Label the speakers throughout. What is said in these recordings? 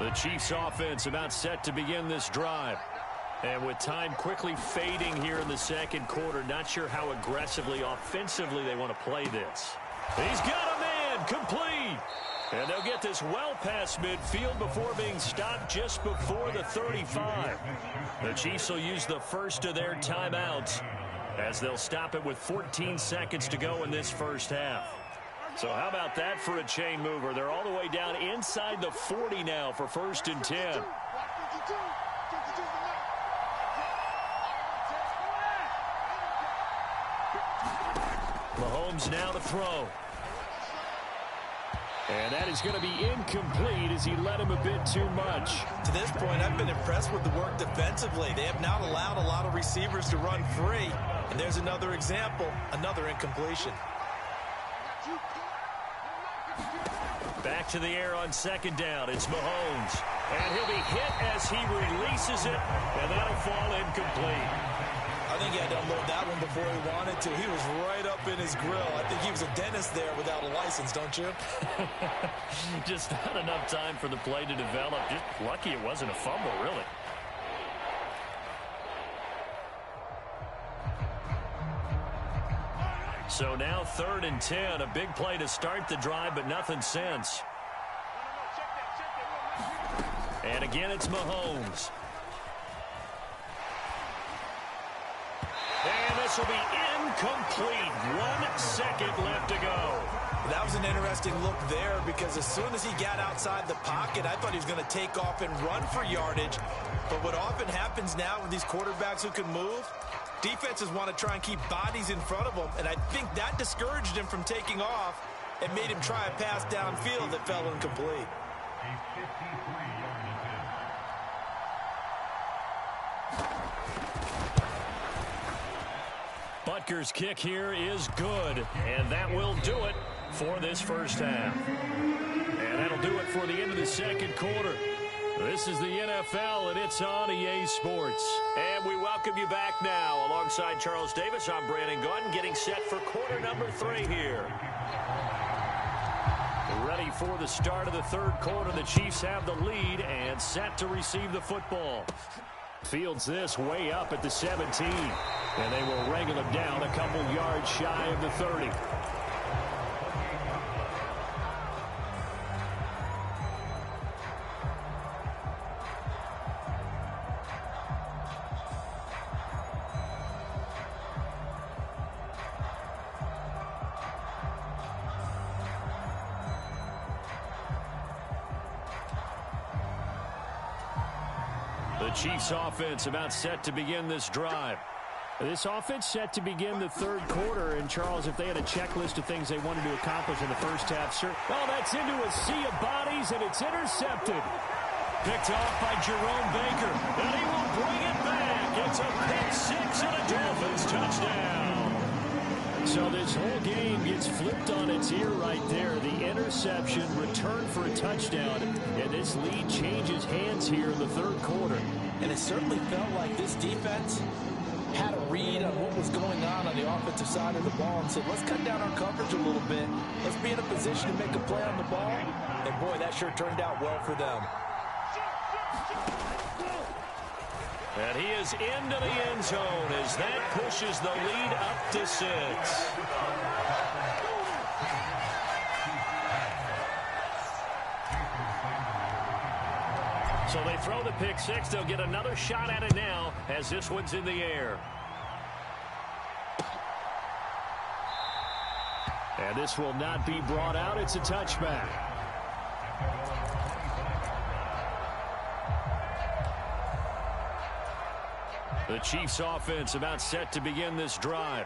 Speaker 1: The Chiefs offense about set to begin this drive. And with time quickly fading here in the second quarter, not sure how aggressively, offensively they want to play this. He's got a man, complete. And they'll get this well past midfield before being stopped just before the 35. The Chiefs will use the first of their timeouts as they'll stop it with 14 seconds to go in this first half. So how about that for a chain mover? They're all the way down inside the 40 now for 1st and 10. Mahomes now to throw. And that is going to be incomplete as he led him a bit too much.
Speaker 2: To this point, I've been impressed with the work defensively. They have not allowed a lot of receivers to run free. And there's another example, another incompletion.
Speaker 1: Back to the air on 2nd down. It's Mahomes. And he'll be hit as he releases it, and that'll fall incomplete.
Speaker 2: I think he had to unload that one before he wanted to. He was right up in his grill. I think he was a dentist there without a license, don't you?
Speaker 1: Just not enough time for the play to develop. Just lucky it wasn't a fumble, really. So now 3rd and 10, a big play to start the drive, but nothing since. And again, it's Mahomes. And this will be incomplete. 1 second left to go.
Speaker 2: That was an interesting look there because as soon as he got outside the pocket, I thought he was going to take off and run for yardage. But what often happens now with these quarterbacks who can move, defenses want to try and keep bodies in front of them, and I think that discouraged him from taking off and made him try a pass downfield that fell incomplete.
Speaker 1: Butker's kick here is good, and that will do it for this first half. And that'll do it for the end of the second quarter. This is the NFL, and it's on EA Sports. And we welcome you back now. Alongside Charles Davis, I'm Brandon Gordon, getting set for quarter number 3 here. Ready for the start of the third quarter. The Chiefs have the lead and set to receive the football. Fields this way up at the 17. And they will wrangle him down a couple yards shy of the 30. The Chiefs offense about set to begin this drive. This offense set to begin the third quarter. And, Charles, if they had a checklist of things they wanted to accomplish in the first half, sure. Oh, that's into a sea of bodies, and it's intercepted. Picked off by Jerome Baker. And he will bring it back. It's a pick-6 and a Dolphins touchdown. So this whole game gets flipped on its ear right there. The interception, return for a touchdown. And this lead changes hands here in the third quarter.
Speaker 2: And it certainly felt like this defense had a read on what was going on the offensive side of the ball and said, let's cut down our coverage a little bit. Let's be in a position to make a play on the ball. And, boy, that sure turned out well for them.
Speaker 1: And he is into the end zone as that pushes the lead up to 6. So they throw the pick-6. They'll get another shot at it now as this one's in the air. And this will not be brought out. It's a touchback. The Chiefs offense about set to begin this drive.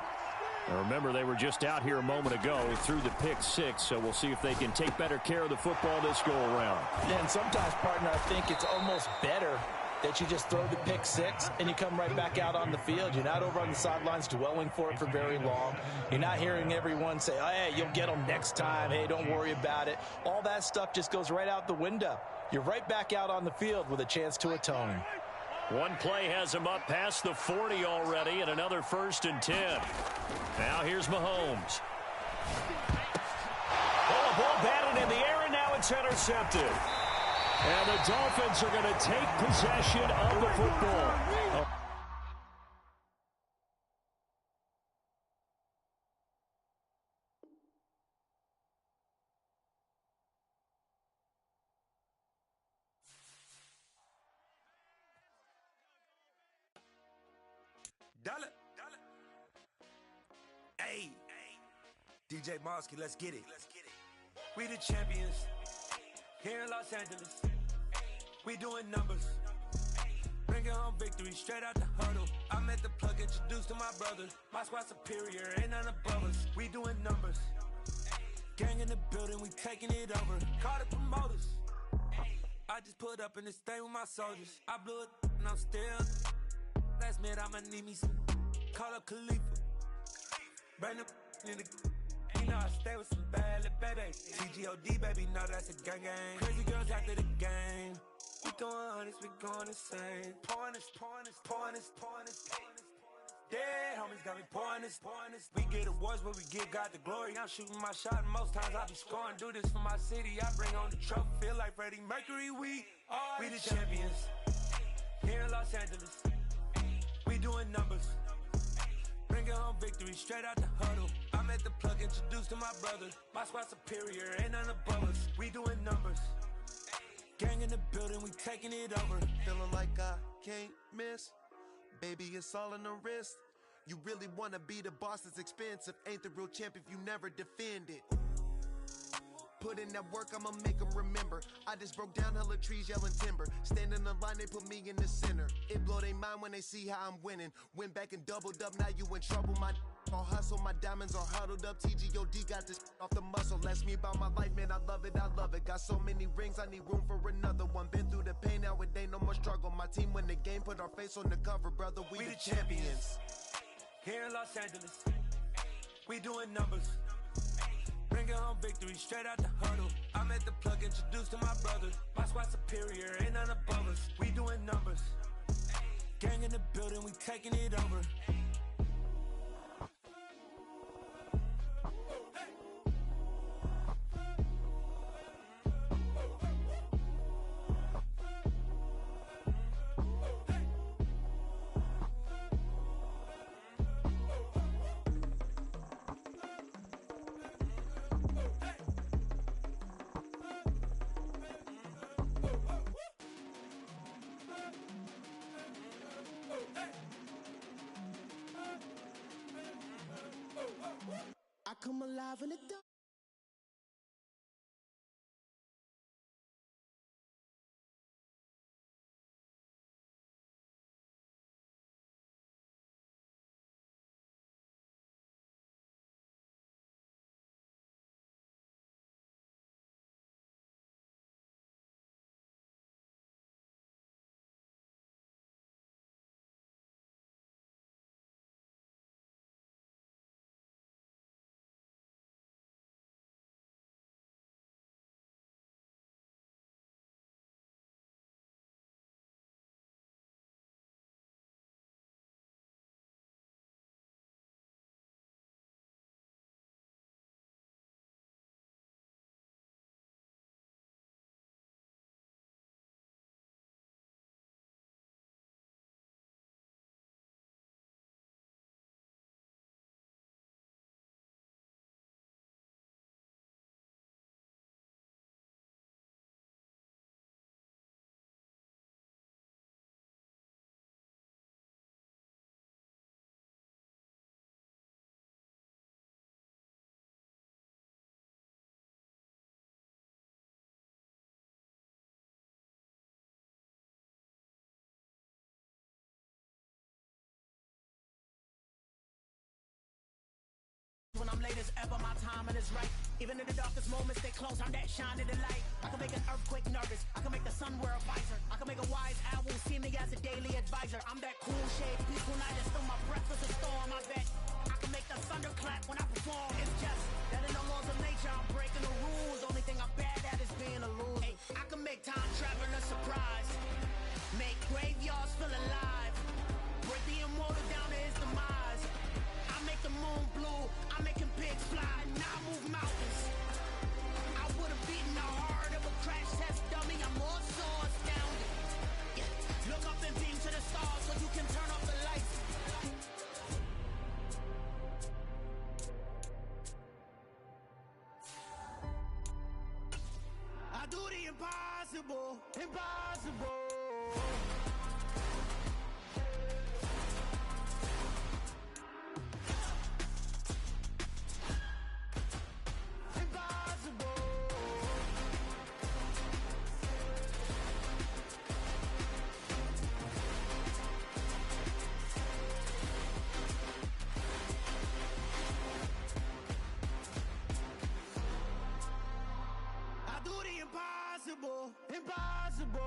Speaker 1: Now remember, they were just out here a moment ago through the pick-6, so we'll see if they can take better care of the football this go-around.
Speaker 2: Yeah, and sometimes, partner, I think it's almost better that you just throw the pick-6 and you come right back out on the field. You're not over on the sidelines dwelling for it for very long. You're not hearing everyone say, oh, hey, you'll get them next time. Hey, don't worry about it. All that stuff just goes right out the window. You're right back out on the field with a chance to atone.
Speaker 1: One play has him up past the 40 already, and another 1st and 10. Now here's Mahomes. Oh, a ball batted in the air, and now it's intercepted. And the Dolphins are going to take possession of the football.
Speaker 3: Dollar. Hey, DJ Mosky, let's get it. We the champions here in Los Angeles. We doing numbers, bringing home victory straight out the huddle. I met the plug, introduced to my brother. My squad superior, ain't none above us. We doing numbers, gang in the building, we taking it over. Call the promoters. I just put up in this thing with my soldiers. I blew it and I'm still. Last minute I'ma need me some. Call up Khalifa. Bring the in the. You know I stay with some bad little baby. TGOD baby, know that's a gang gang. Crazy girls after the game. We doing honest, we going insane. Pouring this. Dead homies got me pouring this. We get awards, but we give God the glory. I'm shooting my shot, and most times I be scoring. Do this for my city, I bring on the trophy. Feel like Freddie Mercury, we the champions here in Los Angeles. We doing numbers, bringing home victory straight out the huddle. I met the plug, introduced to my brother. My squad superior, ain't none above us. We doing numbers, gang in the building, we taking it over.
Speaker 4: Feeling like I can't miss, baby, it's all in the wrist. You really wanna be the boss, it's expensive. Ain't the real champ if you never defend it. Put in that work, I'ma make them remember. I just broke down hella trees, yelling timber. Standing in the line, they put me in the center. It blow their mind when they see how I'm winning. Went back and doubled up, now you in trouble. My all hustle, my diamonds are huddled up. TGOD got this off the muscle. Ask me about my life, man, I love it. Got so many rings, I need room for another one. Been through the pain, now it ain't no more struggle. My team win the game, put our face on the cover, brother. We the champions
Speaker 3: here in Los Angeles. We doing numbers, bringing home victory straight out the huddle. I met the plug, introduced to my brother. My squad superior, ain't none above us. We doing numbers, gang in the building, we taking it over.
Speaker 5: I come alive in the dark. When I'm late as ever, my timing is right. Even in the darkest moments, they close, I'm that shine of the light. I can make an earthquake nervous, I can make the sun wear a visor. I can make a wise owl see me as a daily advisor. I'm that cool shade, peaceful night, and still my breakfast a storm, I bet. I can make the thunder clap when I perform. It's just that in the laws of nature, I'm breaking the rules. Only thing I'm bad at is being a loser. Hey, I can make time travel a surprise, make graveyards feel alive, break the immortal down to his demise. I make the moon blue, I'm making pigs fly, now I move mountains. I would've beaten the heart of a crash test dummy, I'm more Impossible, impossible. Impossible, impossible.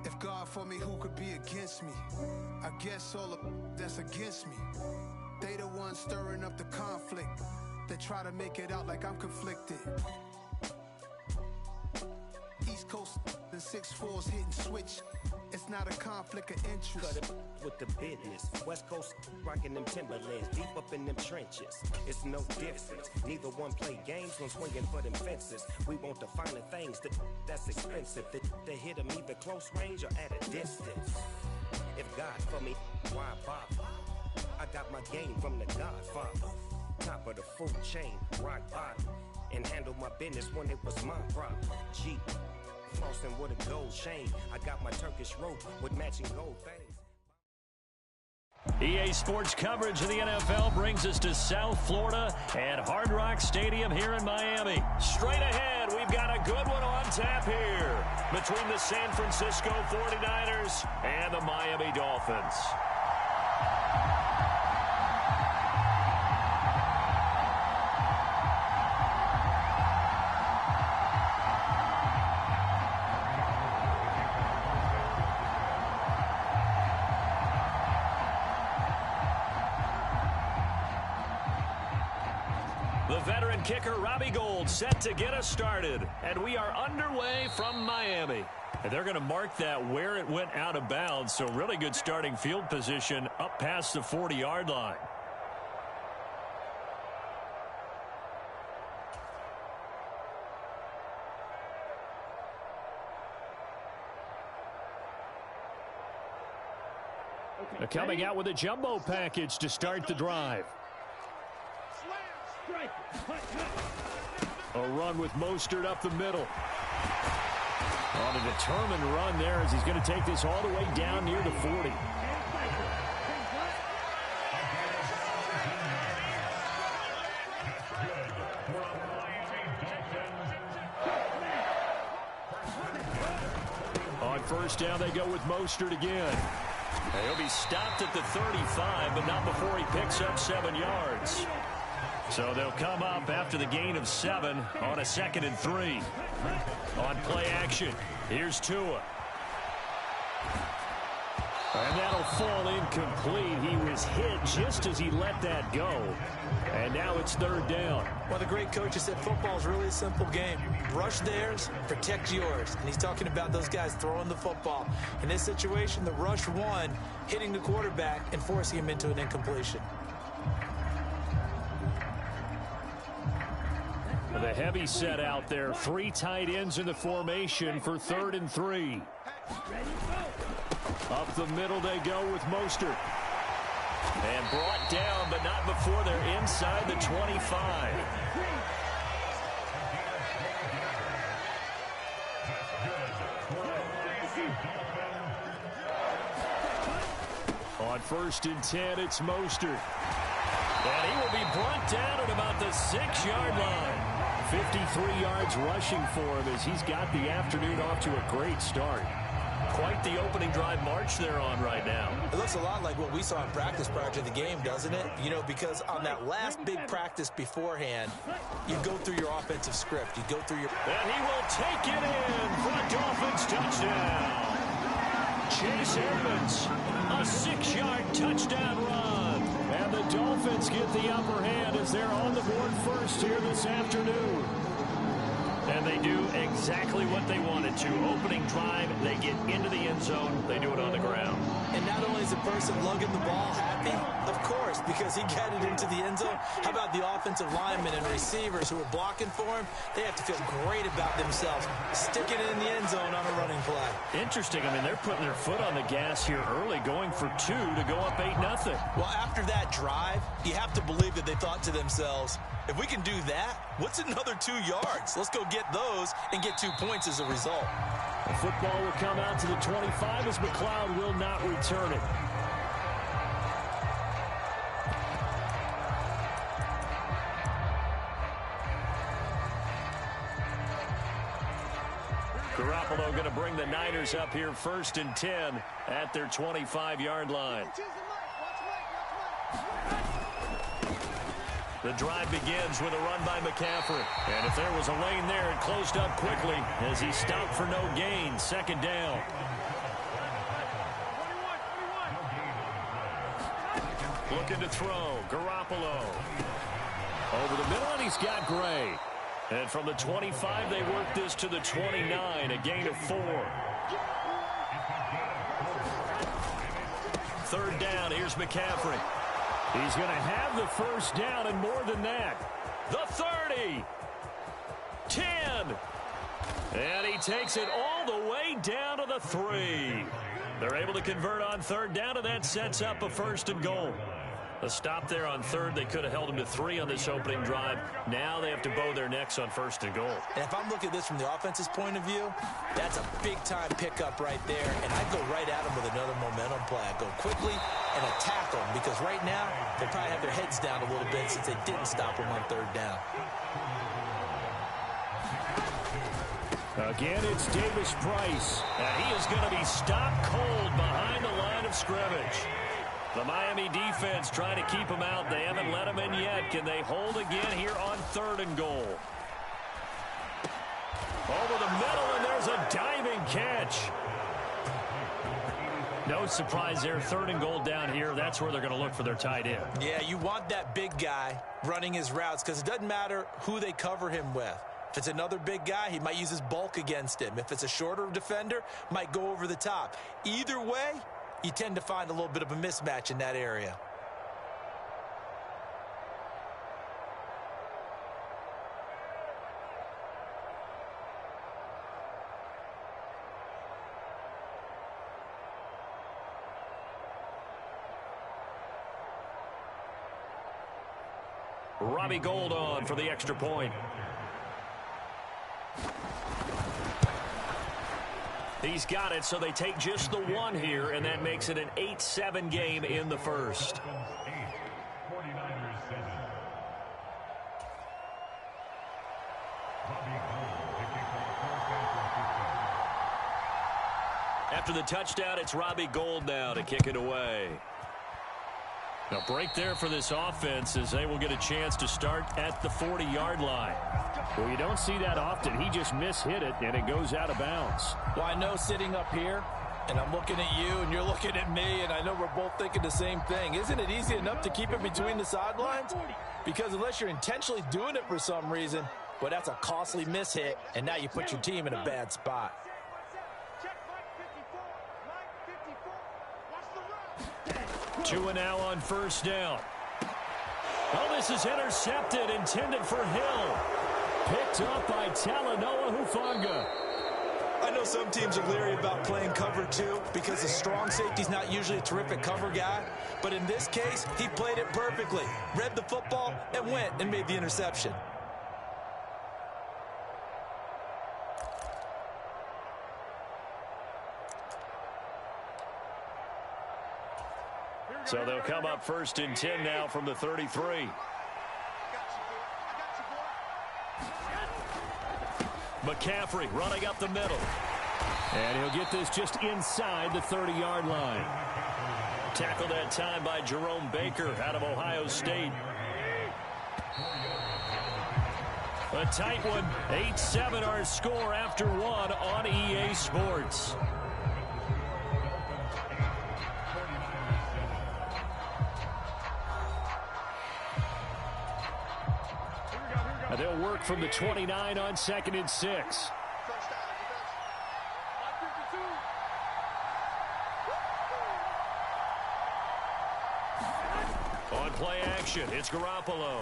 Speaker 6: If God for me, who could be against me? I guess all of that's against me. They the ones stirring up the conflict. They try to make it out like I'm conflicted. East Coast and 6'4's hitting switch. It's not a conflict of interest.
Speaker 7: Cut it with the business. West Coast rocking them Timberlands, deep up in them trenches. It's no difference. Neither one play games when swinging for them fences. We want the finer things that's expensive. They hit them either close range or at a distance. If God for me, why bother? I got my game from the Godfather. Top of the food chain, rock bottom. And handle my business when it was my problem. Jeep. Flossing with a gold chain. I got my Turkish rope with matching gold things.
Speaker 1: EA Sports coverage of the NFL brings us to South Florida and Hard Rock Stadium here in Miami. Straight ahead, we've got a good one on tap here between the San Francisco 49ers and the Miami Dolphins. The veteran kicker, Robbie Gould, set to get us started. And we are underway from Miami. And they're going to mark that where it went out of bounds. So really good starting field position up past the 40-yard line. They're coming out with a jumbo package to start the drive. A run with Mostert up the middle. On a determined run there as he's going to take this all the way down near the 40. On first down, they go with Mostert again. He'll be stopped at the 35, but not before he picks up 7 yards. So they'll come up after the gain of 7 on a 2nd and 3. On play action, here's Tua. And that'll fall incomplete. He was hit just as he let that go. And now it's 3rd down.
Speaker 2: Well, the great coach said football is really a simple game. Rush theirs, protect yours. And he's talking about those guys throwing the football. In this situation, the rush won, hitting the quarterback and forcing him into an incompletion.
Speaker 1: The heavy set out there. 3 tight ends in the formation for 3rd and 3. Up the middle they go with Mostert. And brought down, but not before they're inside the 25. On 1st and 10, it's Mostert. And he will be brought down at about the 6-yard line. 53 yards rushing for him as he's got the afternoon off to a great start. Quite the opening drive march they're on right now.
Speaker 2: It looks a lot like what we saw in practice prior to the game, doesn't it? You know, because on that last big practice beforehand, you go through your offensive script. You go through your...
Speaker 1: And he will take it in for a Dolphins touchdown. Chase Edmonds, a 6-yard touchdown run. And the Dolphins get the upper hand as they're on the board first here this afternoon. And they do exactly what they wanted to. Opening drive, they get into the end zone. They do it on the ground.
Speaker 2: And not only is the person lugging the ball happy, of course, because he got it into the end zone. How about the offensive linemen and receivers who are blocking for him? They have to feel great about themselves, sticking it in the end zone on a running play.
Speaker 1: Interesting. I mean, they're putting their foot on the gas here early, going for 2 to go up 8-0.
Speaker 2: Well, after that drive, you have to believe that they thought to themselves, if we can do that, what's another 2 yards? Let's go get those and get 2 points as a result.
Speaker 1: The football will come out to the 25 as McLeod will not return it. Garoppolo going to bring the Niners up here 1st and 10 at their 25-yard line. The drive begins with a run by McCaffrey. And if there was a lane there, it closed up quickly as he stopped for no gain. 2nd down. Looking to throw. Garoppolo. Over the middle, and he's got Gray. And from the 25, they work this to the 29, a gain of 4. 3rd down, here's McCaffrey. He's going to have the 1st down and more than that. The 30. 10. And he takes it all the way down to the 3. They're able to convert on 3rd down, and that sets up a 1st and goal. A stop there on 3rd. They could have held him to 3 on this opening drive. Now they have to bow their necks on 1st and goal.
Speaker 2: And if I'm looking at this from the offense's point of view, that's a big-time pickup right there. And I go right at him with another momentum play. I go quickly and attack them because right now they probably have their heads down a little bit since they didn't stop him on 3rd down.
Speaker 1: Again, it's Davis Price. And he is going to be stopped cold behind the line of scrimmage. The Miami defense trying to keep him out. They haven't let him in yet. Can they hold again here on 3rd and goal? Over the middle, and there's a diving catch. No surprise there. 3rd and goal down here. That's where they're going to look for their tight end.
Speaker 2: Yeah, you want that big guy running his routes because it doesn't matter who they cover him with. If it's another big guy, he might use his bulk against him. If it's a shorter defender, might go over the top. Either way, you tend to find a little bit of a mismatch in that area.
Speaker 1: Robbie Gould on for the extra point. He's got it, so they take just the 1 here, and that makes it an 8-7 game in the 1st. After the touchdown, it's Robbie Gould now to kick it away. Now, break there for this offense as they will get a chance to start at the 40-yard line. Well, you don't see that often. He just mishit it, and it goes out of bounds.
Speaker 2: Well, I know sitting up here, and I'm looking at you, and you're looking at me, and I know we're both thinking the same thing. Isn't it easy enough to keep it between the sidelines? Because unless you're intentionally doing it for some reason, well, that's a costly mishit, and now you put your team in a bad spot.
Speaker 1: Two and now on 1st down. Oh, this is intercepted, intended for Hill. Picked up by Talanoa Hufanga.
Speaker 2: I know some teams are leery about playing cover 2 because the strong safety's not usually a terrific cover guy. But in this case, he played it perfectly. Read the football and went and made the interception.
Speaker 1: So they'll come up 1st and 10 now from the 33. McCaffrey running up the middle. And he'll get this just inside the 30-yard line. Tackled that time by Jerome Baker out of Ohio State. A tight one. 8-7 our score after 1 on EA Sports. They'll They'll work from the 29 on 2nd and 6. On play action, it's Garoppolo.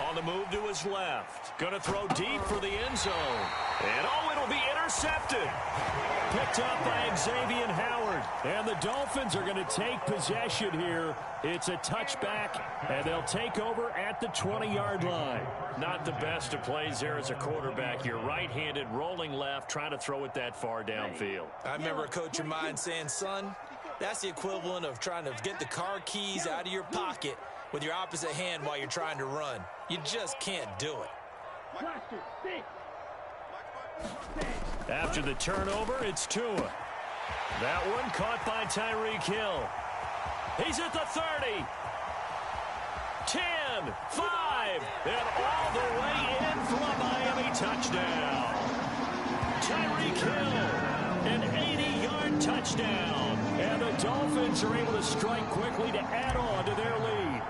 Speaker 1: On the move to his left. Going to throw deep for the end zone. And it'll be intercepted. Picked up by Xavier Howard. And the Dolphins are going to take possession here. It's a touchback, and they'll take over at the 20-yard line. Not the best of plays there as a quarterback. You're right-handed, rolling left, trying to throw it that far downfield.
Speaker 2: I remember a coach of mine saying, son, that's the equivalent of trying to get the car keys out of your pocket with your opposite hand while you're trying to run. You just can't do it.
Speaker 1: After the turnover, it's Tua. That one caught by Tyreek Hill. He's at the 30. 10, 5, and all the way in for a Miami touchdown. Tyreek Hill, an 80-yard touchdown. And the Dolphins are able to strike quickly to add on to their lead.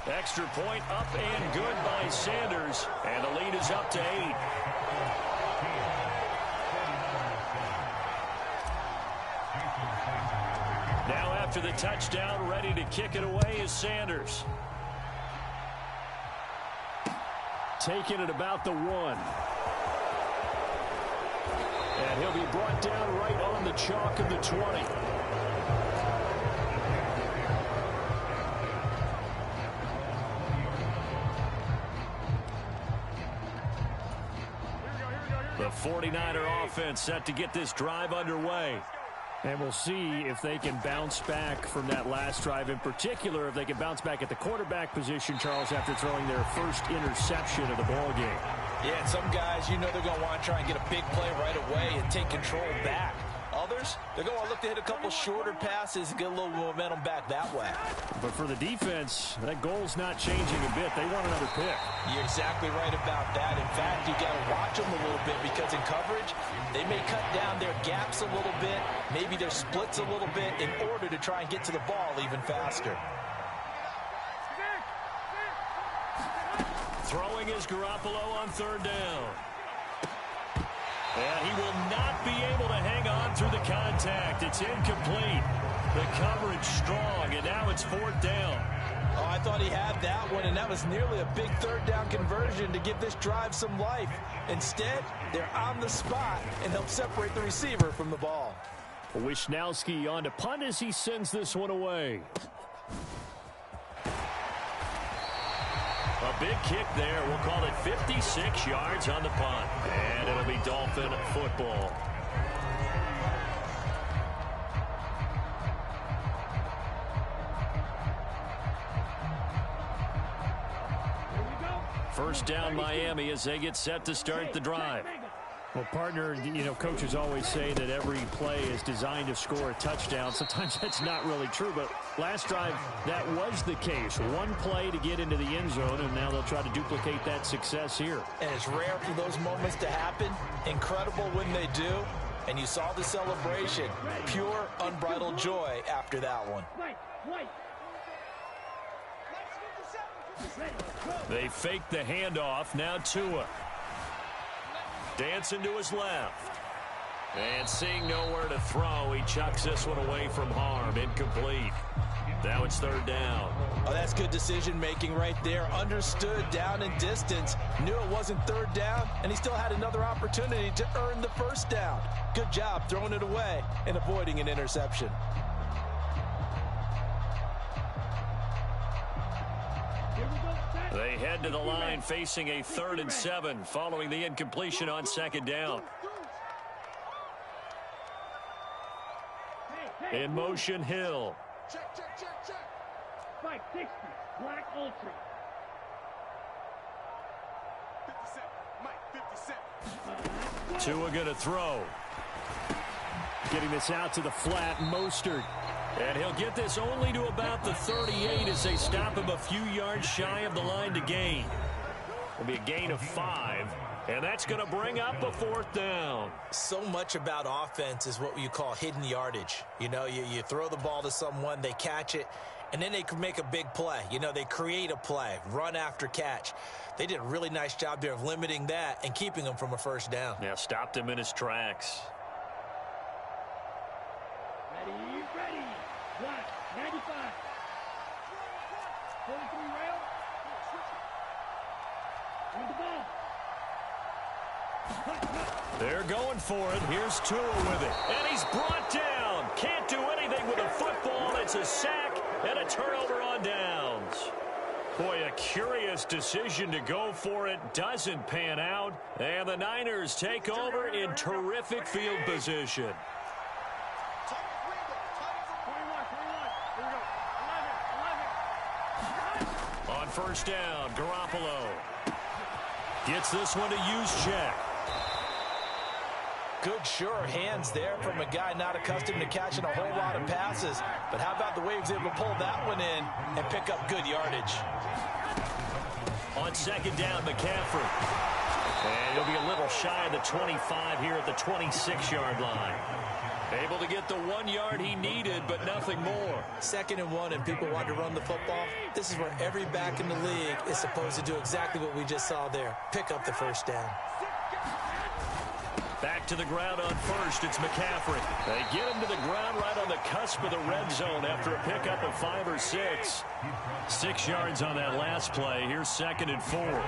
Speaker 1: Extra point up and good by Sanders. And the lead is up to 8. Now after the touchdown, ready to kick it away is Sanders. Taking it about the 1. And he'll be brought down right on the chalk of the 20. The 49er offense set to get this drive underway. And we'll see if they can bounce back from that last drive. In particular, if they can bounce back at the quarterback position, Charles, after throwing their first interception of the ball game.
Speaker 2: Yeah, and some guys, you know they're going to want to try and get a big play right away and take control back. Others, they're going to look to hit a couple shorter passes and get a little momentum back that way.
Speaker 1: But for the defense, that goal's not changing a bit. They want another pick.
Speaker 2: You're exactly right about that. In fact, you got to watch them a little bit because in coverage, they may cut down their gaps a little bit, maybe their splits a little bit in order to try and get to the ball even faster.
Speaker 1: Throwing is Garoppolo on 3rd down. And he will not be able to hang on through the contact. It's incomplete. The coverage strong, and now it's 4th down.
Speaker 2: Oh, I thought he had that one, and that was nearly a big 3rd down conversion to give this drive some life. Instead, they're on the spot and help separate the receiver from the ball.
Speaker 1: Wishnowski on to punt as he sends this one away. A big kick there. We'll call it 56 yards on the punt. And it'll be Dolphin football. First down Miami as they get set to start the drive. Well, partner, you know, coaches always say that every play is designed to score a touchdown. Sometimes that's not really true, but last drive, that was the case. One play to get into the end zone, and now they'll try to duplicate that success here.
Speaker 2: And it's rare for those moments to happen. Incredible when they do. And you saw the celebration. Pure, unbridled joy after that one.
Speaker 1: They fake the handoff. Now Tua. Dancing to his left. And seeing nowhere to throw, he chucks this one away from harm. Incomplete. Now it's 3rd down.
Speaker 2: Oh, that's good decision-making right there. Understood down and distance. Knew it wasn't 3rd down, and he still had another opportunity to earn the 1st down. Good job throwing it away and avoiding an interception.
Speaker 1: They head to the line facing a 3rd and 7 following the incompletion on 2nd down. In motion, Hill.
Speaker 8: Check. 560, Black Ultra.
Speaker 3: 50 Cent,
Speaker 1: Tua going to throw. Getting this out to the flat, Mostert. And he'll get this only to about the 38 as they stop him a few yards shy of the line to gain. It'll be a gain of 5, and that's going to bring up a 4th down.
Speaker 2: So much about offense is what you call hidden yardage. You know, you throw the ball to someone, they catch it, and then they can make a big play. You know, they create a play, run after catch. They did a really nice job there of limiting that and keeping him from a first down.
Speaker 1: Yeah, stopped him in his tracks.
Speaker 8: Ready. Black, 95. 43 rail. On the ball.
Speaker 1: They're going for it. Here's Tua with it. And he's brought down. Can't do anything with a football. It's a sack and a turnover on downs. Boy, a curious decision to go for it. Doesn't pan out. And the Niners take over in terrific field position.
Speaker 8: 11.
Speaker 1: On first down, Garoppolo gets this one to Juszczyk.
Speaker 2: Good, sure hands there from a guy not accustomed to catching a whole lot of passes. But how about the way he was able to pull that one in and pick up good yardage?
Speaker 1: On second down, McCaffrey. And he'll be a little shy of the 25 here at the 26-yard line. Able to get the 1 yard he needed, but nothing more.
Speaker 2: 2nd and 1, and people want to run the football. This is where every back in the league is supposed to do exactly what we just saw there. Pick up the first down.
Speaker 1: Back to the ground on first. It's McCaffrey. They get him to the ground right on the cusp of the red zone after a pickup of 5 or 6. 6 yards on that last play. Here's 2nd and 4.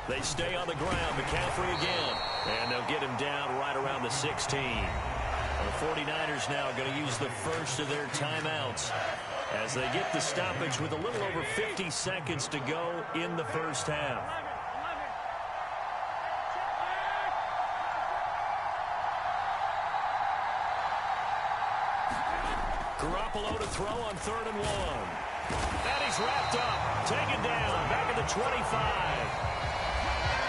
Speaker 1: They stay on the ground. McCaffrey again. And they'll get him down right around the 16. The 49ers now going to use the first of their timeouts as they get the stoppage with a little over 50 seconds to go in the first half. Garoppolo to throw on 3rd and 1. And he's wrapped up. Taken down. Back at the 25.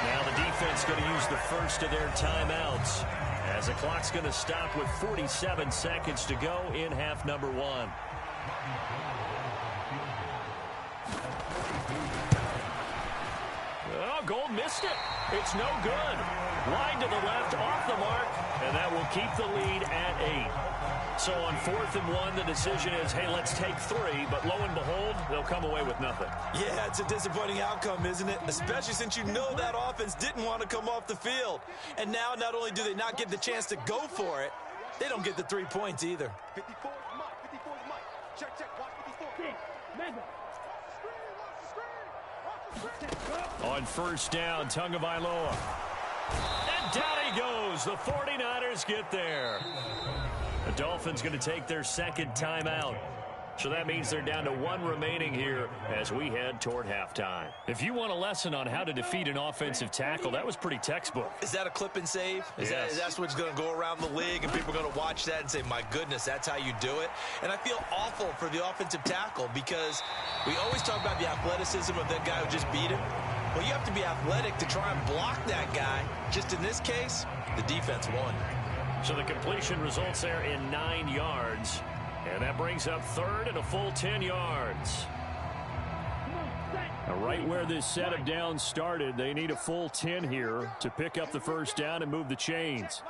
Speaker 1: Now the defense going to use the first of their timeouts as the clock's going to stop with 47 seconds to go in half number 1. Oh, Gold missed it. It's no good. Wide to the left, off the mark, and that will keep the lead at 8. So on 4th and 1, the decision is, hey, let's take 3. But lo and behold, they'll come away with nothing.
Speaker 2: Yeah, it's a disappointing outcome, isn't it? Especially since you know that offense didn't want to come off the field. And now not only do they not get the chance to go for it, they don't get the 3 points either.
Speaker 6: 54 is Mike. 54 is Mike. Check, watch 54.
Speaker 1: On first down, Tagovailoa. And down he goes. The 49ers get there. The Dolphins going to take their 2nd timeout. So that means they're down to 1 remaining here as we head toward halftime. If you want a lesson on how to defeat an offensive tackle, that was pretty textbook.
Speaker 2: Is that a clip and save?
Speaker 1: Yes.
Speaker 2: That's what's going to go around the league, and people are going to watch that and say, my goodness, that's how you do it? And I feel awful for the offensive tackle because we always talk about the athleticism of that guy who just beat him. Well, you have to be athletic to try and block that guy. Just in this case, the defense won.
Speaker 1: So the completion results there in 9 yards. And that brings up 3rd and a full 10 yards. Now, right where this set of downs started, they need a full 10 here to pick up the first down and move the chains.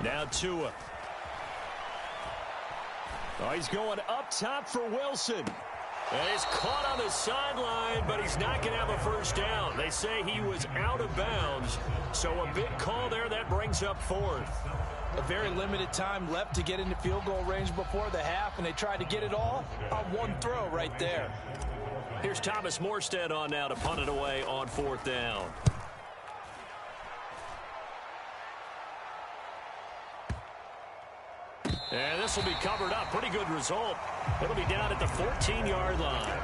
Speaker 1: Now Tua. Oh, he's going up top for Wilson. And he's caught on the sideline, but he's not going to have a first down. They say he was out of bounds. So a big call there. That brings up 4th.
Speaker 2: A very limited time left to get into field goal range before the half, and they tried to get it all on 1 throw right there.
Speaker 1: Here's Thomas Morstead on now to punt it away on 4th down. And this will be covered up. Pretty good result. It'll be down at the 14-yard line.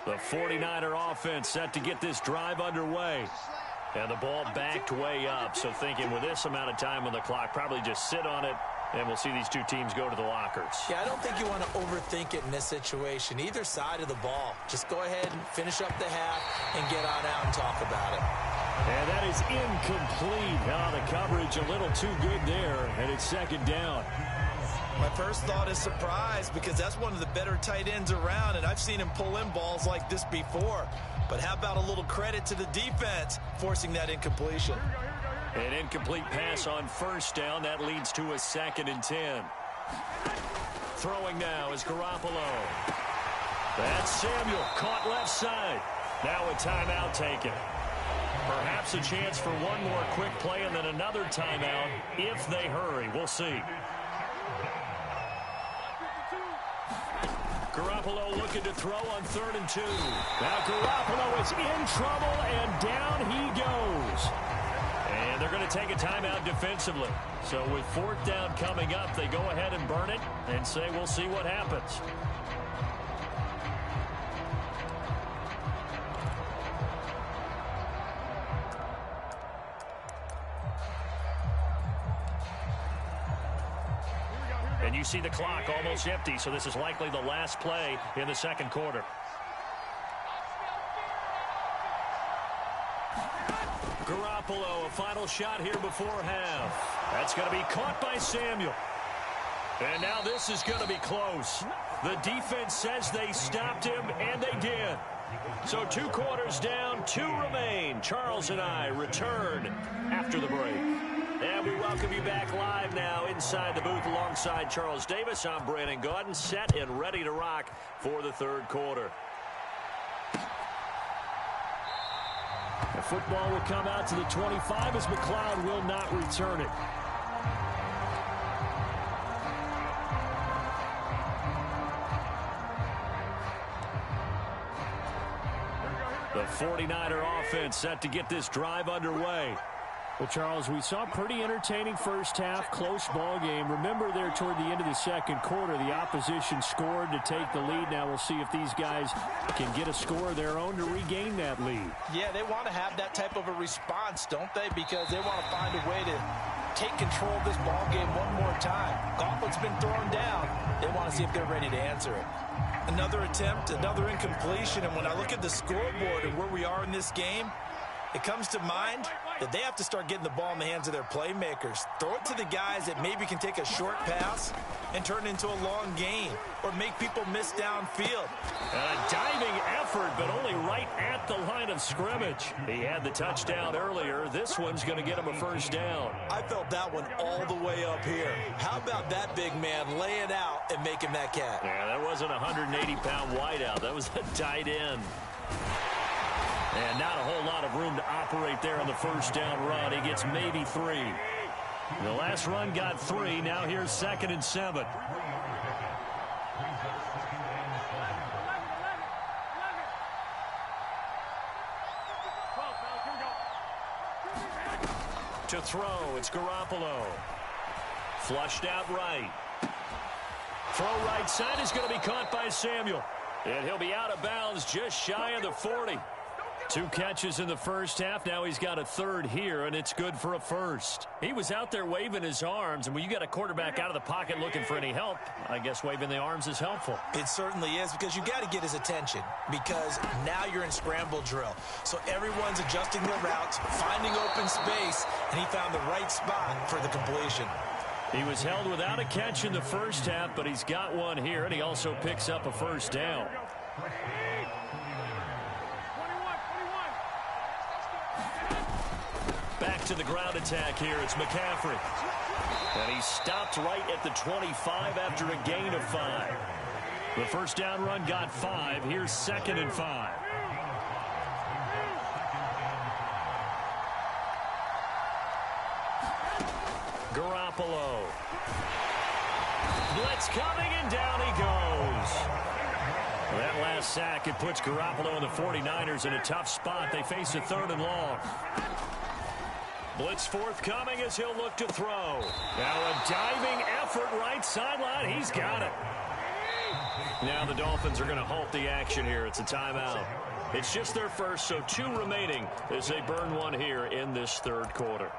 Speaker 1: The 49er offense set to get this drive underway. And the ball backed way up. So thinking with this amount of time on the clock, probably just sit on it, and we'll see these 2 teams go to the lockers.
Speaker 2: Yeah, I don't think you want to overthink it in this situation. Either side of the ball. Just go ahead and finish up the half and get on out and talk about it.
Speaker 1: And that is incomplete. Now the coverage a little too good there, and it's 2nd down.
Speaker 2: My first thought is surprise because that's one of the better tight ends around, and I've seen him pull in balls like this before. But how about a little credit to the defense forcing that incompletion?
Speaker 1: An incomplete pass on first down. That leads to a 2nd and 10. Throwing now is Garoppolo. That's Samuel, caught left side. Now a timeout taken. Perhaps a chance for one more quick play and then another timeout if they hurry. We'll see. Garoppolo looking to throw on 3rd and 2. Now Garoppolo is in trouble, and down he goes. And they're going to take a timeout defensively. So with 4th down coming up, they go ahead and burn it and say we'll see what happens. And you see the clock almost empty, so this is likely the last play in the 2nd quarter. Garoppolo, a final shot here before half. That's going to be caught by Samuel. And now this is going to be close. The defense says they stopped him, and they did. So 2 quarters down, 2 remain. Charles and I return after the break. And we welcome you back live now inside the booth alongside Charles Davis. I'm Brandon Gaudin, set and ready to rock for the 3rd quarter. The football will come out to the 25 as McLeod will not return it. The 49er offense set to get this drive underway. Well, Charles, we saw a pretty entertaining first half, close ball game. Remember there toward the end of the 2nd quarter, the opposition scored to take the lead. Now we'll see if these guys can get a score of their own to regain that lead.
Speaker 2: Yeah, they want to have that type of a response, don't they? Because they want to find a way to take control of this ball game one more time. Gauntlet's been thrown down. They want to see if they're ready to answer it. Another attempt, another incompletion, and when I look at the scoreboard and where we are in this game, it comes to mind that they have to start getting the ball in the hands of their playmakers. Throw it to the guys that maybe can take a short pass and turn it into a long gain or make people miss downfield.
Speaker 1: A diving effort, but only right at the line of scrimmage. He had the touchdown earlier. This one's going to get him a first down.
Speaker 2: I felt that one all the way up here. How about that big man laying out and making that catch?
Speaker 1: Yeah, that wasn't a 180-pound wideout. That was a tight end. And not a whole lot of room to operate there on the first down run. He gets maybe 3. The last run got 3. Now here's 2nd and 7. To throw, it's Garoppolo. Flushed out right. Throw right side is going to be caught by Samuel. And he'll be out of bounds just shy of the 40. 2 catches in the first half. Now he's got a 3rd here, and it's good for a first. He was out there waving his arms, and when you got a quarterback out of the pocket looking for any help, I guess waving the arms is helpful.
Speaker 2: It certainly is, because you got to get his attention, because now you're in scramble drill. So everyone's adjusting their routes, finding open space, and he found the right spot for the completion.
Speaker 1: He was held without a catch in the first half, but he's got one here, and he also picks up a first down. Back to the ground attack here. It's McCaffrey. And he stopped right at the 25 after a gain of 5. The first down run got 5. Here's 2nd and 5. Garoppolo. Blitz coming, and down he goes. That last sack, it puts Garoppolo and the 49ers in a tough spot. They face a 3rd and long. Blitz forthcoming as he'll look to throw. Now a diving effort right sideline. He's got it. Now the Dolphins are going to halt the action here. It's a timeout. It's just their first, so 2 remaining as they burn one here in this 3rd quarter.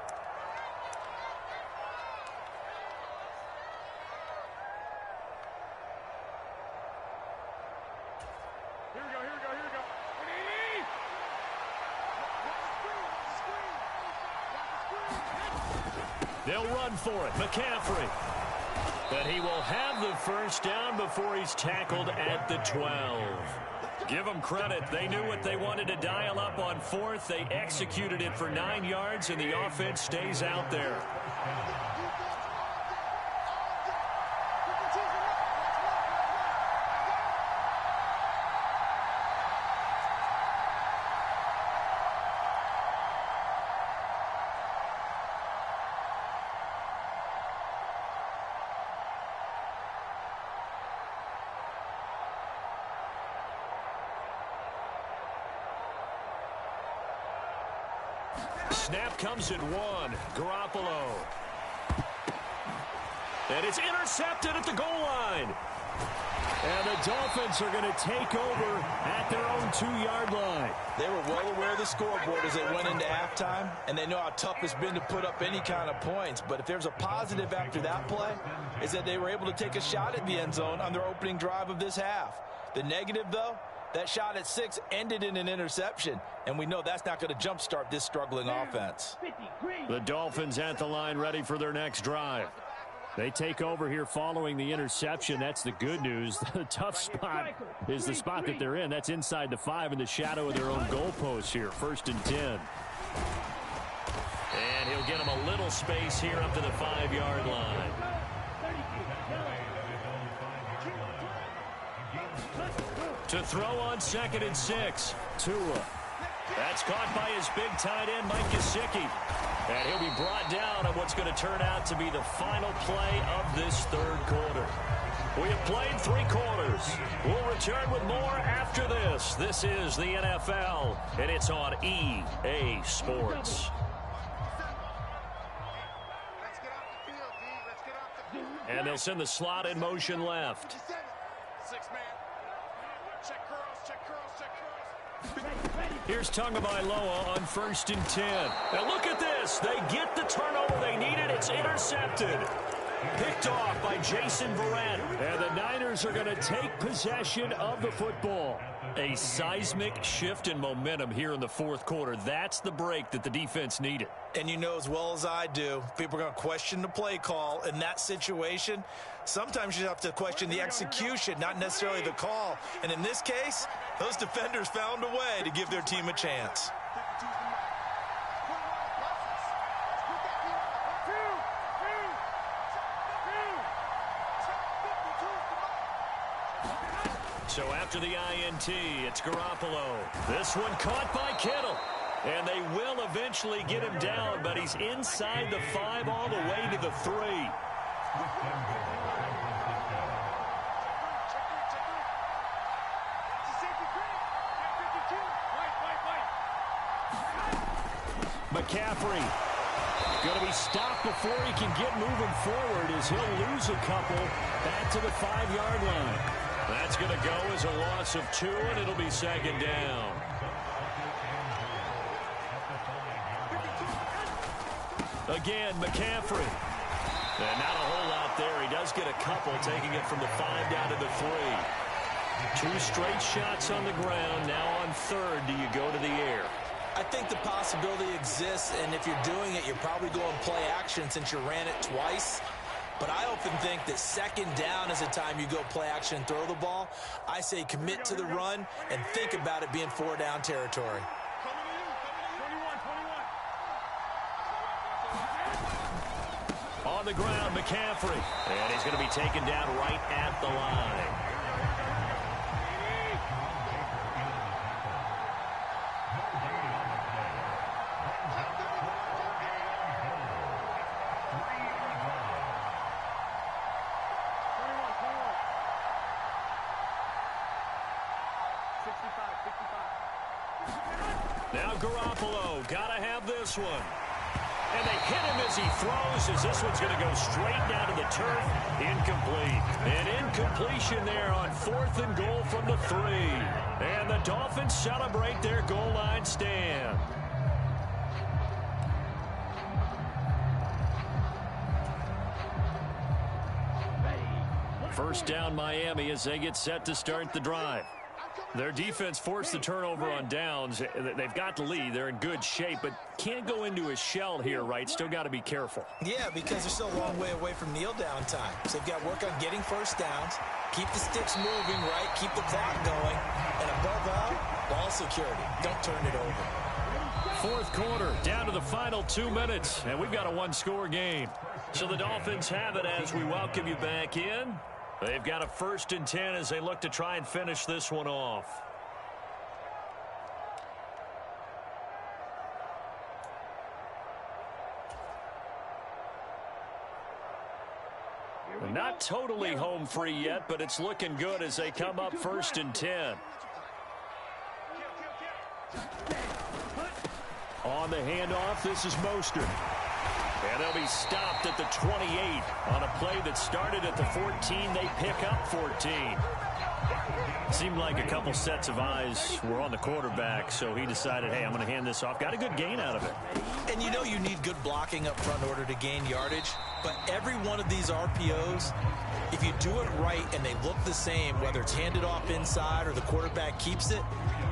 Speaker 1: They'll run for it. McCaffrey. But he will have the first down before he's tackled at the 12. Give them credit. They knew what they wanted to dial up on fourth. They executed it for 9 yards, and the offense stays out there. Snap comes at 1. Garoppolo. And it's intercepted at the goal line. And the Dolphins are going to take over at their own 2-yard line.
Speaker 2: They were well aware of the scoreboard as they went into halftime, and they know how tough it's been to put up any kind of points. But if there's a positive after that play, is that they were able to take a shot at the end zone on their opening drive of this half. The negative, though, that shot at 6 ended in an interception, and we know that's not going to jumpstart this struggling offense.
Speaker 1: The Dolphins at the line ready for their next drive. They take over here following the interception. That's the good news. The tough spot is the spot that they're in. That's inside the 5 in the shadow of their own goalpost here. 1st and 10. And he'll get him a little space here up to the 5-yard line. To throw on 2nd and 6. Tua. That's caught by his big tight end, Mike Gesicki. And he'll be brought down on what's going to turn out to be the final play of this 3rd quarter. We have played 3 quarters. We'll return with more after this. This is the NFL, and it's on EA Sports. And they'll send the slot in motion left.
Speaker 9: 6-man. Check curls, check curls, check curls.
Speaker 1: Here's Tagovailoa on 1st and 10. Now look at this. They get the turnover they needed. It's intercepted. Picked off by Jason Verrett. And the Niners are going to take possession of the football. A seismic shift in momentum here in the 4th quarter. That's the break that the defense needed.
Speaker 2: And you know as well as I do, people are going to question the play call in that situation. Sometimes you have to question the execution, not necessarily the call. And in this case, those defenders found a way to give their team a chance.
Speaker 1: So after the INT, it's Garoppolo. This one caught by Kittle. And they will eventually get him down, but he's inside the 5 all the way to the 3. McCaffrey going to be stopped before he can get moving forward as he'll lose a couple back to the 5-yard line. That's going to go as a loss of 2, and it'll be 2nd down. Again, McCaffrey. And not a whole lot there. He does get a couple, taking it from the 5 down to the 3. 2 straight shots on the ground. Now on 3rd, do you go to the air?
Speaker 2: I think the possibility exists, and if you're doing it, you're probably going play action since you ran it twice. But I often think that 2nd down is the time you go play action and throw the ball. I say commit to the run and think about it being 4-down territory.
Speaker 1: On the ground, McCaffrey. And he's going to be taken down right at the line. Now Garoppolo, gotta have this one. And they hit him as he throws, as this one's going to go straight down to the turf. Incomplete. An incompletion there on 4th and goal from the 3. And the Dolphins celebrate their goal line stand. First down Miami as they get set to start the drive. Their defense forced the turnover on downs. They've got the lead. They're in good shape, but can't go into a shell here, right? Still got to be careful.
Speaker 2: Yeah, because they're still a long way away from kneel down time. So they've got to work on getting first downs, keep the sticks moving, right? Keep the clock going. And above all, ball security. Don't turn it over.
Speaker 1: Fourth quarter, down to the final 2 minutes, and we've got a one-score game. So the Dolphins have it as we welcome you back in. They've got a 1st and 10 as they look to try and finish this one off. Not totally home free yet, but it's looking good as they come up 1st and 10. On the handoff, this is Mostert. And they'll be stopped at the 28 on a play that started at the 14. They pick up 14. Seemed like a couple sets of eyes were on the quarterback, so he decided, hey, I'm going to hand this off. Got a good gain out of it.
Speaker 2: And you know you need good blocking up front in order to gain yardage, but every one of these RPOs, if you do it right and they look the same, whether it's handed off inside or the quarterback keeps it,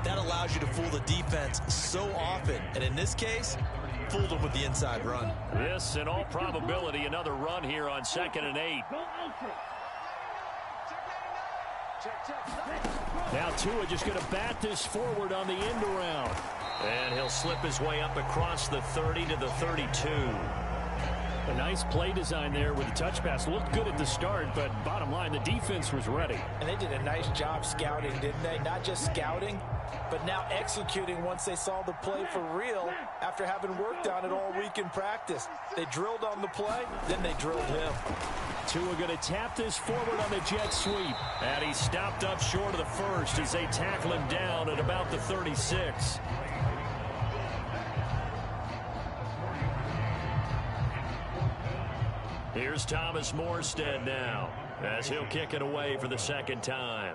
Speaker 2: that allows you to fool the defense so often. And in this case, fooled them with the inside run.
Speaker 1: This, in all probability, another run here on 2nd and 8. Now Tua just going to bat this forward on the end around. And he'll slip his way up across the 30 to the 32. A nice play design there with the touch pass. Looked good at the start, but bottom line, the defense was ready.
Speaker 2: And they did a nice job scouting, didn't they? Not just scouting, but now executing once they saw the play for real after having worked on it all week in practice. They drilled on the play, then they drilled him.
Speaker 1: Tua going to tap this forward on the jet sweep. And he stopped up short of the first as they tackle him down at about the 36. Here's Thomas Morstead now as he'll kick it away for the 2nd time.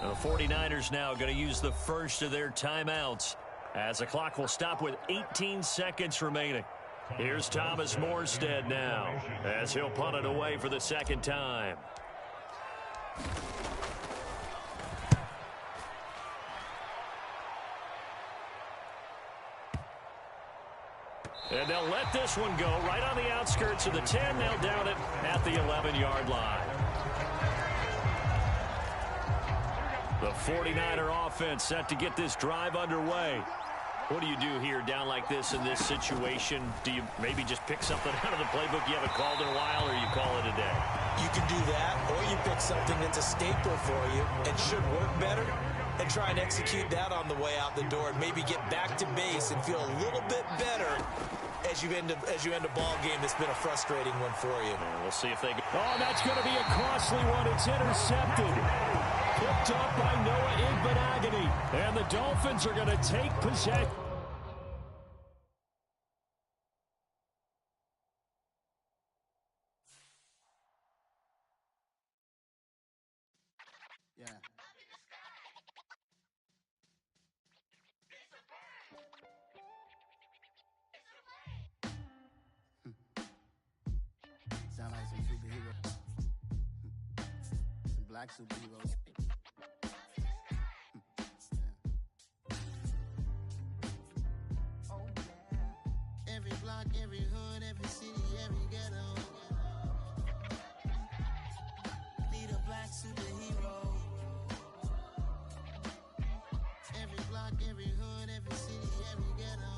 Speaker 1: The 49ers now going to use the first of their timeouts as the clock will stop with 18 seconds remaining. Here's Thomas Morstead now as he'll punt it away for the 2nd time. And they'll let this one go right on the outskirts of the 10. They'll down it at the 11-yard line. The 49er offense set to get this drive underway. What do you do here down like this in this situation? Do you maybe just pick something out of the playbook you haven't called in a while, or you call it a day?
Speaker 2: You can do that, or you pick something that's a staple for you and should work better and try and execute that on the way out the door and maybe get back to base and feel a little bit better as you end a ball game that's been a frustrating one for you.
Speaker 1: We'll see if they go. Oh, that's going to be a costly one. It's intercepted. Picked up by Noah Igbenogany. And the Dolphins are going to take possession.
Speaker 6: Yeah. Sound like some superheroes. Some black superheroes. Every block, every hood, every city, every ghetto. Need a black superhero. Every block, every hood, every city, every ghetto.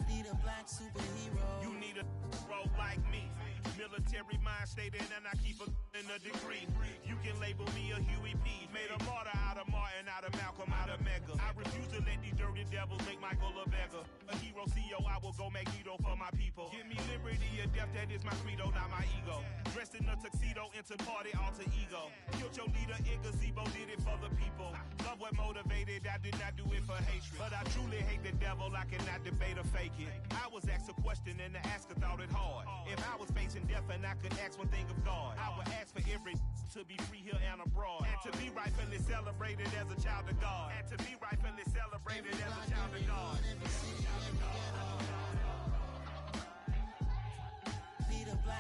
Speaker 6: Need a black superhero.
Speaker 10: You need a hero like me. Military mind stated, and I keep in a degree. You can label me a Huey P. Made a martyr out of Martin, out of Malcolm, out of Mega. I refuse to let these dirty devils make Michael a beggar. A hero CEO, I will go Magneto for my people. Give me liberty or death, that is my credo, not my ego. Dressed in a tuxedo, into party, alter ego. Killed your leader in gazebo, did it for the people. Love what motivated, I did not do it for hatred. But I truly hate the devil, I cannot debate or fake it. I was asked a question and the asker thought it hard. If I was facing death and I could ask one thing of God, I would ask for every to be free here and abroad, and to be rightfully celebrated as a child of God, and to be rightfully celebrated as a child of God.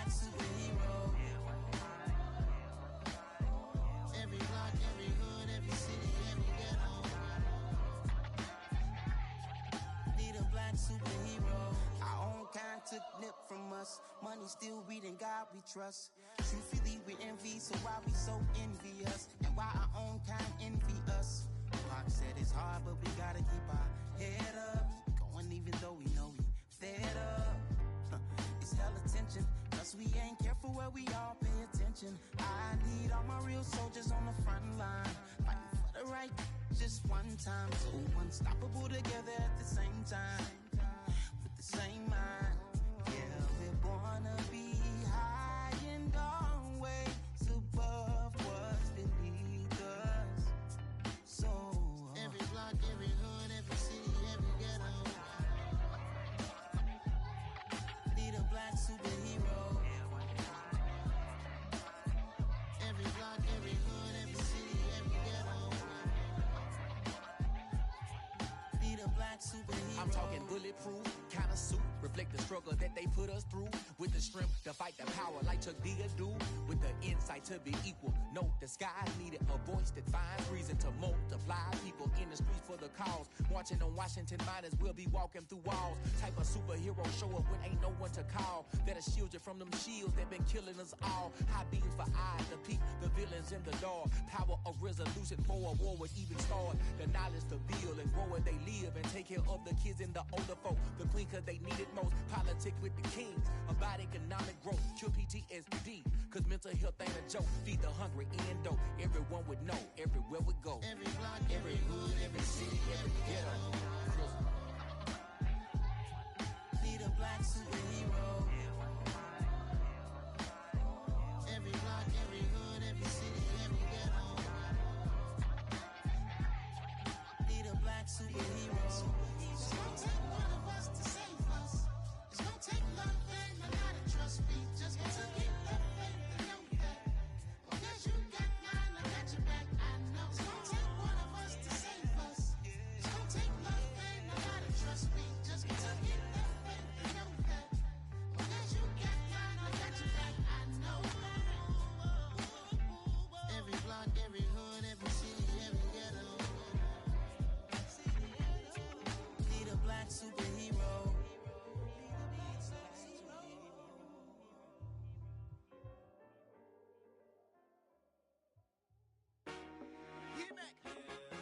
Speaker 5: black superhero. Every block, every hood, every city, every ghetto. Need a black superhero. Our own kind took nip from us. Money still reading God we trust. Truthfully we envy, so why we so envious? And why our own kind envy us? Pac said it's hard, but we gotta keep our head up. Going even though we know we fed up. It's hella tension, cause we ain't careful where we all pay attention. I need all my real soldiers on the front line, fighting for the right just one time. So unstoppable together at the same time, with the same mind. Yeah, we're born to be high and always above what's beneath us. So every block, every hood, every city, every ghetto. Need a black superhero. Every block, every hood, every city, every ghetto. Need a black superhero.
Speaker 11: I'm talking bulletproof, kind of suit, reflect the struggle that they put us through. With the strength to fight the power like Chuck D do. With the insight to be equal. Note the skies needed a voice that finds reason to multiply. People in the streets for the cause. Marching on Washington miners will be walking through walls. Type of superhero show up when ain't no one to call. That'll shield you from them shields that been killing us all. High beams for eyes to peep the villains in the dark. Power of resolution for a war would even start. The knowledge to build and grow where they live and take care of the kids and the older folk. The queen cause they need it most. Politic with the kings. About economic growth. Cure PTSD. Cause mental health ain't a joke. Feed the hungry and dope. Everyone would know. Everywhere we go.
Speaker 5: Every block, every hood, every city, every ghetto. Need a black superhero. Every block, every hood, every city, every ghetto. Need a black superhero. It's gonna take one of us to save us. It's gonna take love and a lot of trust. We just got to get that faith and know that. Because you got mine, I got your back. I know. It's gonna take one of us to save us. It's gonna take love and a lot of trust. We just got to get that faith and know that. Because you got mine, I got your back. I know. Every block, every hood, every city, every ghetto. Need a black superhero.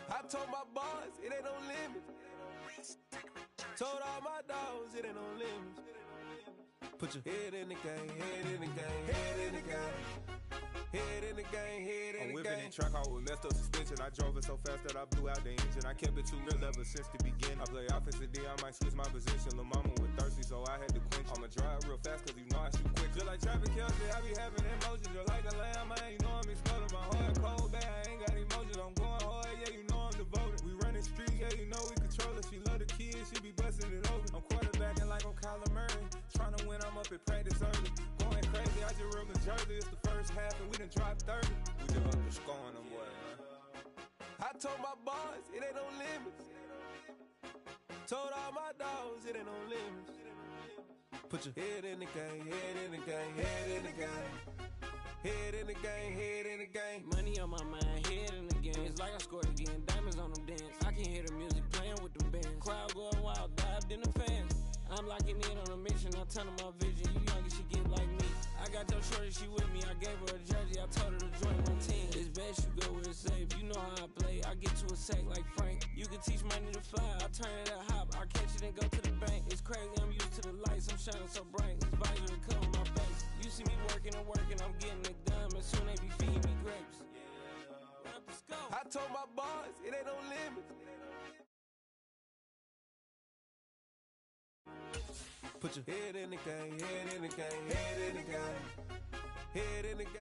Speaker 12: I told my boys it ain't no limits. Told all my dogs it ain't no limits. Put your head in the game, head in the game, head in the game. Head in the game, head in the game. I'm whipping and track out with messed up suspension. I drove it so fast that I blew out the engine. I kept it too real ever since the beginning. I play offensive D, I might switch my position. Lil' mama was thirsty, so I had to quench. I'ma drive real fast, cause you know I shoot quick. Just like traffic Kelsey, I be having emotions. Just like a lamb, man, you know I'm exploding. My heart cold, bad, I ain't got emotions. I'm going hard, yeah, you know I'm devoted. We running street, yeah, you know we control it. She love the kids, she be busting it open. I'm quarterbacking like I'm Kyler Murray. Trying to win, I'm up at practice early. Going crazy, I just real the jersey. It's the first half and we done dropped 30. We just underscoring them, boy, man. I told my boys, it ain't no limits. Told all my dogs, it ain't no limits. Put your head in the game, head in the game, head in the game. Head in the game, head in the game.
Speaker 13: Money on my mind, head in the game. It's like I scored again, diamonds on them dance. I can hear the music playing with them bands. Crowd going wild, dived in the fans. I'm locking in on a mission, I tell her my vision. You young, she get like me. I got your shorty, she with me. I gave her a jersey, I told her to join my team. It's best you go where it's safe. You know how I play. I get to a sack like Frank. You can teach money to fly. I turn it a hop. I catch it and go to the bank. It's crazy, I'm used to the lights. I'm shining so bright. This visor to cover my face. You see me working and working, I'm getting it done. And soon they be feeding me grapes. Let's go.
Speaker 12: I told my boys, it ain't no limits. Put your head in the game, head in the game, head in the game, head in the game.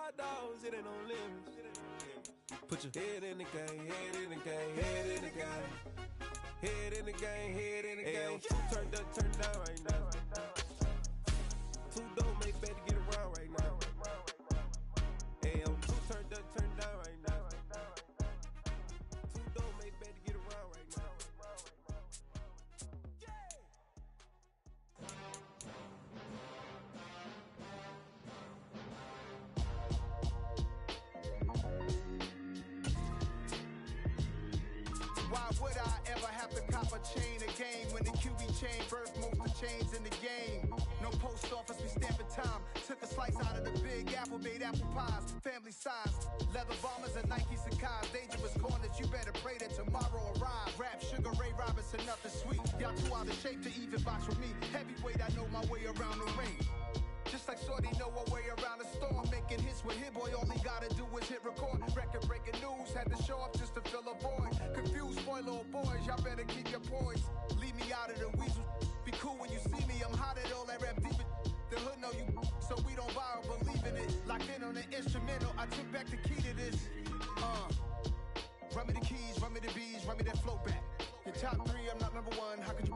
Speaker 12: My dogs, it ain't no limits. Put your head in the game, head in the game, head in the game. Head in the game, head in the game. Turn up, turn down right now. Two dope make better get around right now. Hey, I'm two turned up, turn down right now. Two dope make better get around right now.
Speaker 6: Why would I ever have to cop a chain a game when the QB chain birthed most of the chains in the game? No post office, we stamping time. Took a slice out of the big apple, made apple pies, family size. Leather bombers and Nike Sacai's. Dangerous corners, you better pray that tomorrow arrives. Rap Sugar Ray Robinson, nothing sweet. Y'all too out of shape to even box with me. Heavyweight, I know my way around the ring. Just like Shorty know her way around the storm. Making hits with Hit Boy, all he gotta do is hit record. Record breaking news, had to show up just to fill a void. Confused boy, little boys, y'all better keep your poise. Leave me out of the weasel. Be cool when you see me, I'm hot at all that rap deep. The hood know you, so we don't borrow, believe in it. Locked in on the instrumental, I took back the key to this. Run me the keys, run me the bees, run me that flow back. Your top three, I'm not number one, how could you